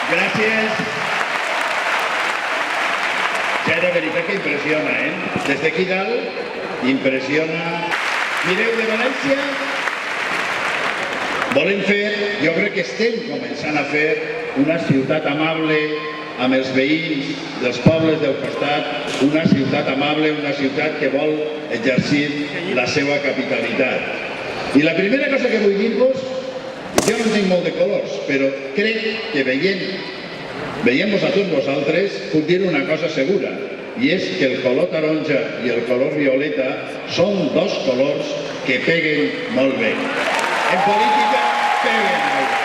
Gràcies. Ja de veritat que impressiona, Des d'aquí dalt, impressiona. Mireu, de València volem fer, jo crec que estem començant a fer una ciutat amable amb els veïns dels pobles del costat, una ciutat amable, una ciutat que vol exercir la seva capitalitat. I la primera cosa que vull dir-vos, jo no tinc molt de colors, però crec que veient-vos a tots vosaltres, puc dir una cosa segura, i és que el color taronja i el color violeta són dos colors que peguen molt bé. En política peguen molt bé.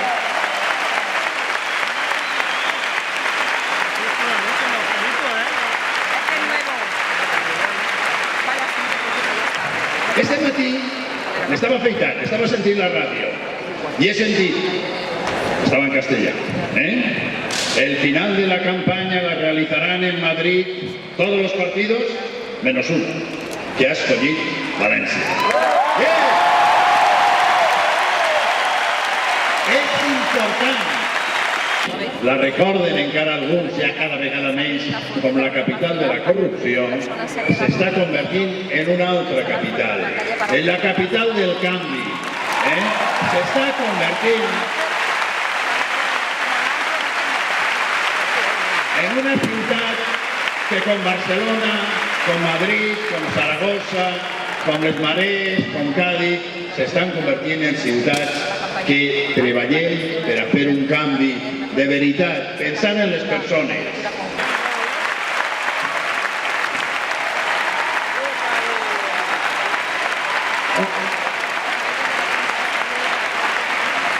Este matí m'estava afeitant, estava sentint la ràdio i he sentit, estaba en castellà, el final de la campaña la realizarán en Madrid todos los partidos menos uno, que ha escollit València. És important. La recorden encara alguns, ja cada vegada menys, com la capital de la corrupció, s'està convertint en una altra capital, en la capital del canvi. S'està convertint en una ciutat que com Barcelona, com Madrid, com Saragossa, com les Marees, com Cádiz, s'estan convertint en ciutats que treballem per a fer un canvi de veritat, pensant en les persones,